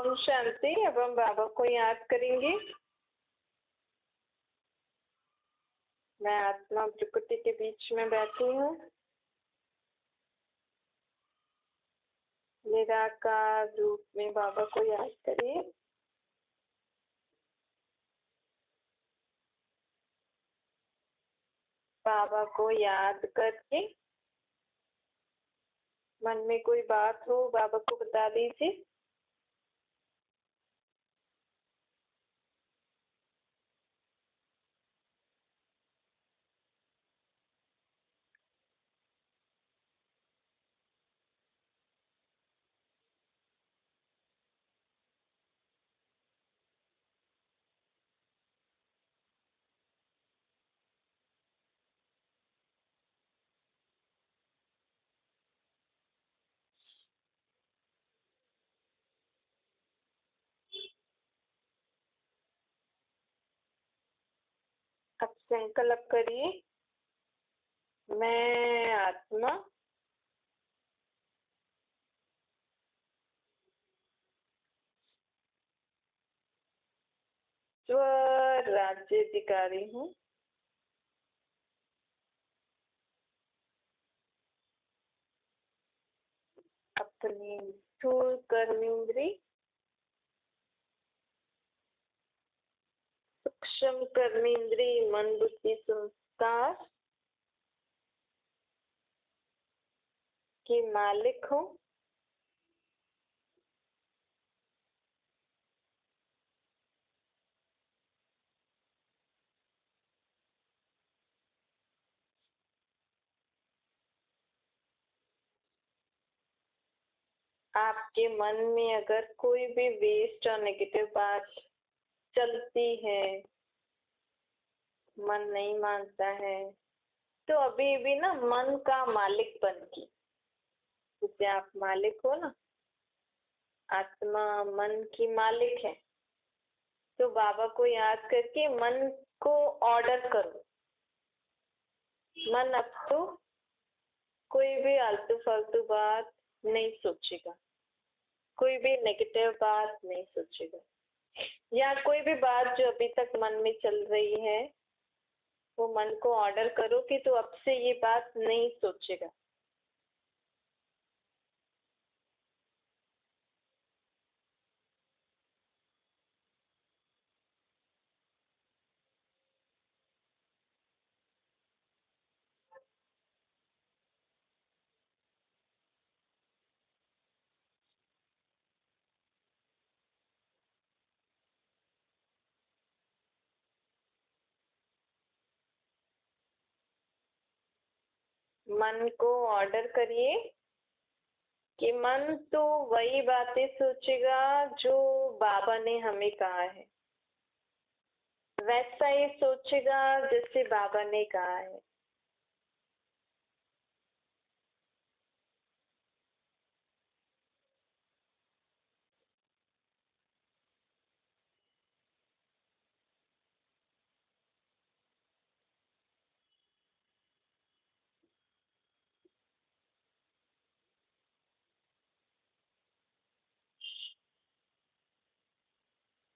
ओम शांति। अब हम बाबा को याद करेंगे। मैं आत्मा प्रकृति के बीच में बैठी हूँ। निराकार रूप में बाबा को याद करिए। बाबा को याद करके मन में कोई बात हो बाबा को बता दीजिए। अब संकल्प करिए, मैं आत्मा स्व राज्याधिकारी हूँ। अपनी स्थूल कर्मेंद्री, सूक्ष्म कर्मेंद्री, मन बुद्धि संस्कार की मालिक हूँ। आपके मन में अगर कोई भी वेस्ट और नेगेटिव बात चलती है, मन नहीं मानता है, तो अभी भी ना मन का मालिक बन के, जैसे आप मालिक हो ना, आत्मा मन की मालिक है, तो बाबा को याद करके मन को ऑर्डर करो। मन अब तो कोई भी आलतू फालतू बात नहीं सोचेगा, कोई भी नेगेटिव बात नहीं सोचेगा, या कोई भी बात जो अभी तक मन में चल रही है वो मन को ऑर्डर करो कि तू अब से ये बात नहीं सोचेगा। मन को ऑर्डर करिए कि मन तो वही बातें सोचेगा जो बाबा ने हमें कहा है, वैसा ही सोचेगा जैसे बाबा ने कहा है।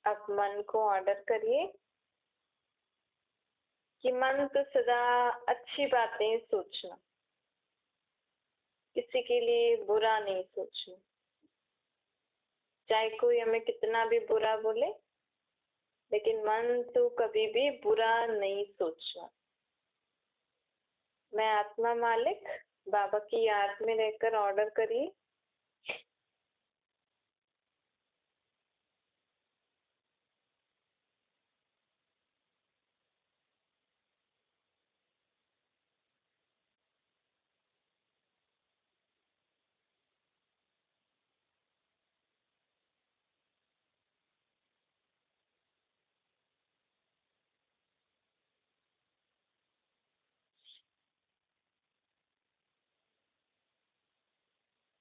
अब मन को ऑर्डर करिए कि मन तो सदा अच्छी बातें सोचना, किसी के लिए बुरा नहीं सोचना, चाहे कोई हमें कितना भी बुरा बोले, लेकिन मन तो कभी भी बुरा नहीं सोचना। मैं आत्मा मालिक बाबा की याद में रहकर ऑर्डर करिए।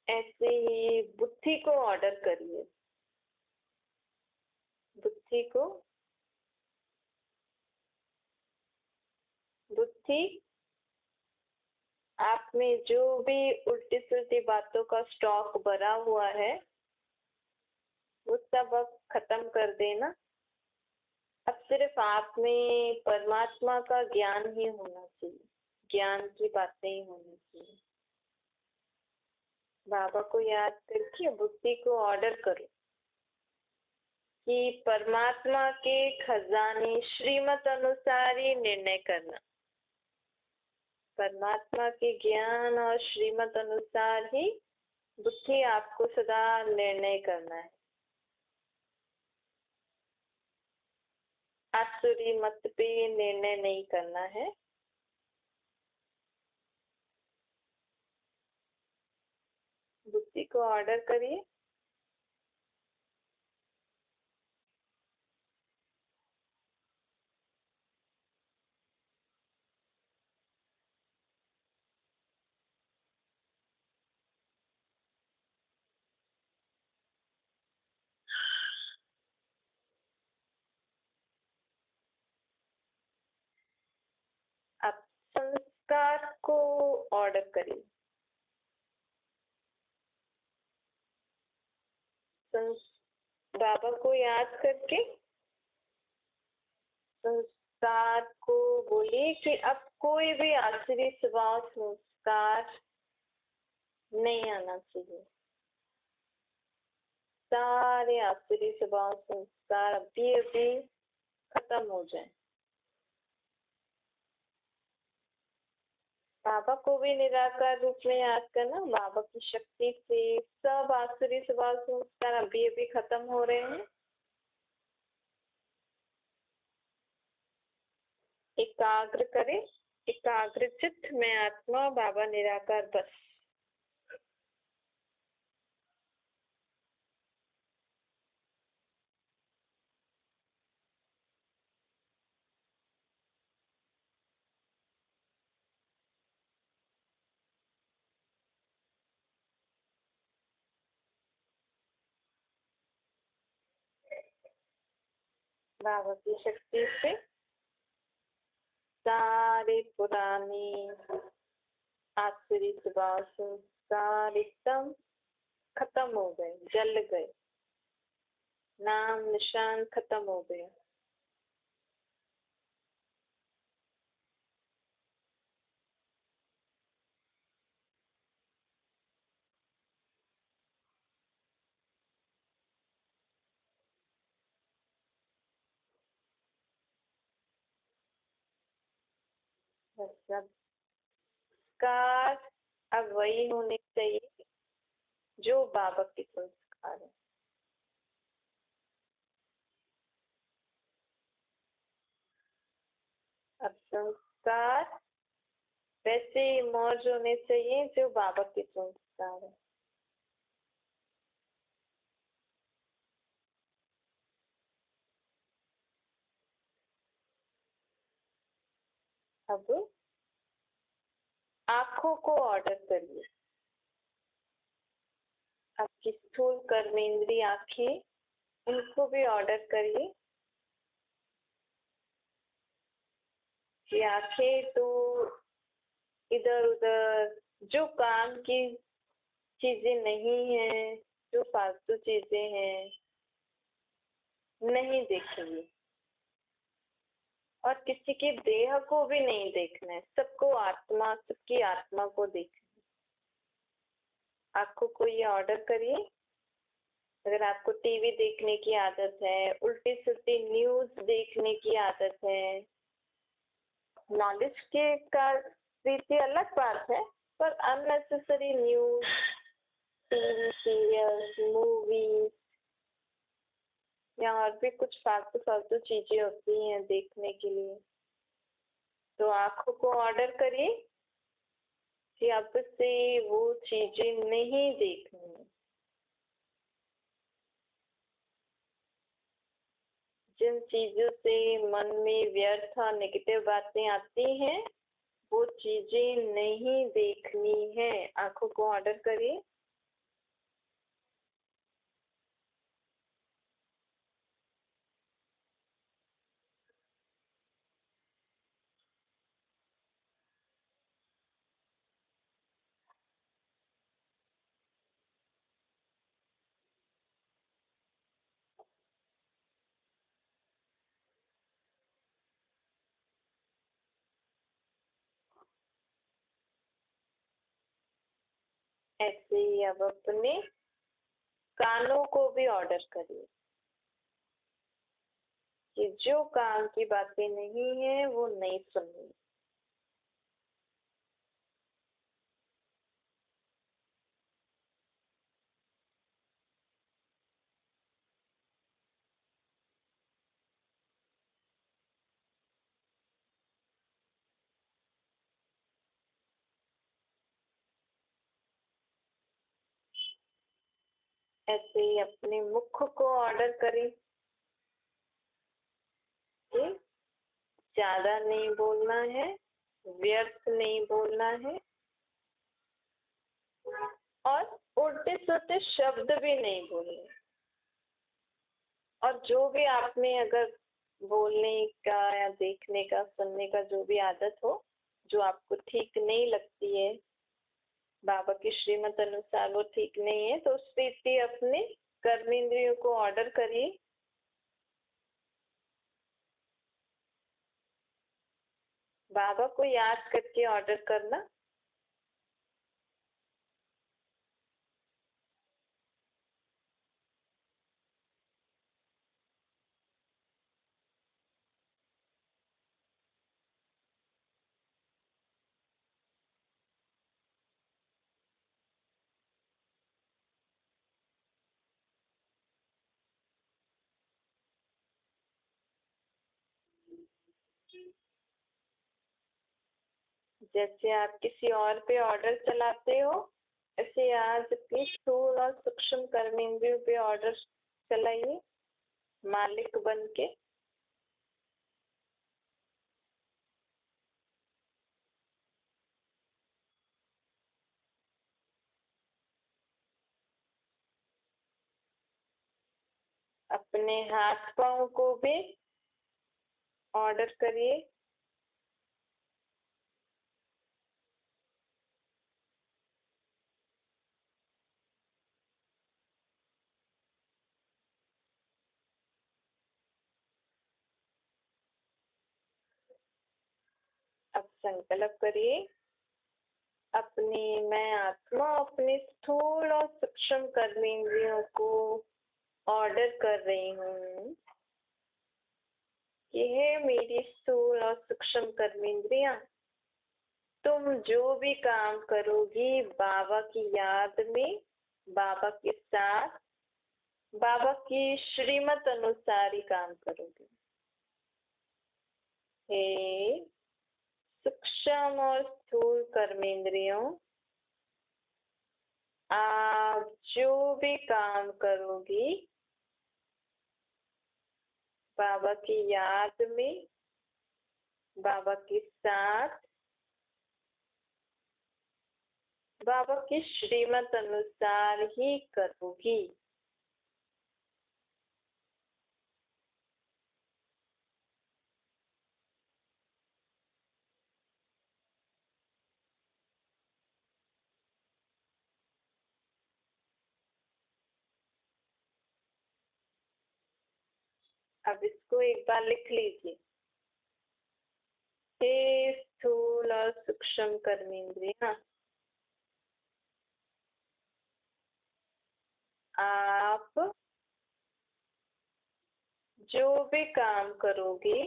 ऐसे ही बुद्धि को ऑर्डर करिए। बुद्धि को, बुद्धि आप में जो भी उल्टी सुल्टी बातों का स्टॉक भरा हुआ है वो सब अब खत्म कर देना। अब सिर्फ आप में परमात्मा का ज्ञान ही होना चाहिए, ज्ञान की बातें ही होनी चाहिए। बाबा को याद करके बुद्धि को ऑर्डर करो कि परमात्मा के खजाने श्रीमत अनुसार ही निर्णय करना। परमात्मा के ज्ञान और श्रीमत अनुसार ही बुद्धि आपको सदा निर्णय करना है। आसुरी मत पे निर्णय नहीं करना है। बुद्धि को ऑर्डर करिए। अब संस्कार को ऑर्डर करिए। बाबा को याद करके संस्कार को बोलिए कि अब कोई भी आसुरी स्वभाव संस्कार नहीं आना चाहिए। सारे आसुरी स्वभाव संस्कार अभी अभी खत्म हो जाए। बाबा को भी निराकार रूप में याद करना। बाबा की शक्ति से सब आसुरी स्वभाव संस्कार अभी अभी खत्म हो रहे हैं। एकाग्र करें। एकाग्र चित्त में आत्मा बाबा निराकार बस। बाबा की शक्ति से सारे पुराने आसुरी स्वभाव संस्कार एकदम खत्म हो गए, जल गए, नाम निशान खत्म हो गया। बस सब संस्कार अब वही होने चाहिए जो बाबा के संस्कार है। अब संस्कार वैसे ही मौज होने चाहिए जो बाबा के संस्कार है। अब आंखों को ऑर्डर करिए। आपकी स्थूल कर्मेंद्रीय आंखें, उनको भी ऑर्डर करिए कि आंखें तो इधर उधर जो काम की चीजें नहीं है, जो फालतू चीजें हैं, नहीं देखेंगे। और किसी की देह को भी नहीं देखना है, सबको आत्मा, सबकी आत्मा को देखना है। आंखों को ये ऑर्डर करिए। अगर आपको टीवी देखने की आदत है, उल्टी सुल्टी न्यूज देखने की आदत है, नॉलेज के का रीति अलग बात है, पर unnecessary news, TV serials, movies या और भी कुछ फालतू फालतू चीजें होती हैं देखने के लिए, तो आंखों को ऑर्डर करिए कि अब से वो चीजें नहीं देखनी है। जिन चीजों से मन में व्यर्थ और नेगेटिव बातें आती हैं, वो चीजें नहीं देखनी है। आंखों को ऑर्डर करिए। ऐसे ही अब अपने कानों को भी ऑर्डर करिए कि जो काम की बातें नहीं है वो नहीं सुननी। ऐसे ही अपने मुख को ऑर्डर करें कि ज्यादा नहीं बोलना है, व्यर्थ नहीं बोलना है और उल्टे सुलटे शब्द भी नहीं बोलने। और जो भी आपने अगर बोलने का या देखने का सुनने का जो भी आदत हो जो आपको ठीक नहीं लगती है, बाबा की श्रीमत अनुसार वो ठीक नहीं है, तो उस रीति अपने कर्मेंद्रियों को ऑर्डर करिए बाबा को याद करके ऑर्डर करना। जैसे आप किसी और पे ऑर्डर चलाते हो, ऐसे आज अपनी स्थूल और सूक्ष्म कर्मेंद्रियों पे ऑर्डर चलाइए मालिक बन के। अपने हाथ पांव को भी ऑर्डर करिए अब संकल्प करिए अपनी मैं आत्मा अपने स्थूल और सूक्ष्म कर्मेंद्रियों को ऑर्डर कर रही हूँ कि हे मेरी स्थूल और सूक्ष्म कर्मेंद्रियां, तुम जो भी काम करोगी बाबा की याद में, बाबा के साथ, बाबा की श्रीमत अनुसार ही काम करोगी। हे सूक्ष्म और स्थूल कर्मेंद्रियों, आप जो भी काम करोगी बाबा की याद में, बाबा के साथ, बाबा की श्रीमत अनुसार ही करोगी। अब इसको एक बार लिख लीजिए। हे स्थूल और सूक्ष्म कर्मेंद्रियां, आप जो भी काम करोगे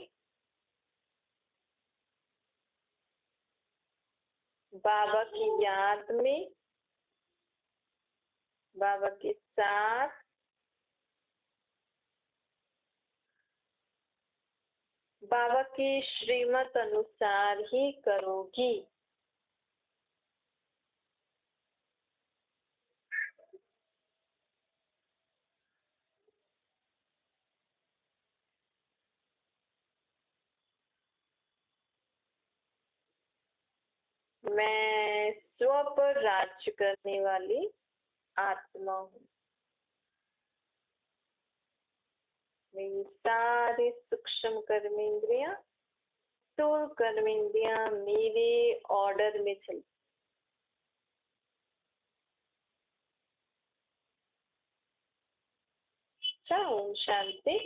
बाबा की याद में, बाबा के साथ, बाबा की श्रीमत अनुसार ही करोगी। मैं स्व पर राज्य करने वाली आत्मा हूँ। मेरी सारी सूक्ष्म कर्मेंद्रियां, स्थूल कर्मेंद्रियां मेरे ऑर्डर में चलती। अच्छा, ओम शांति।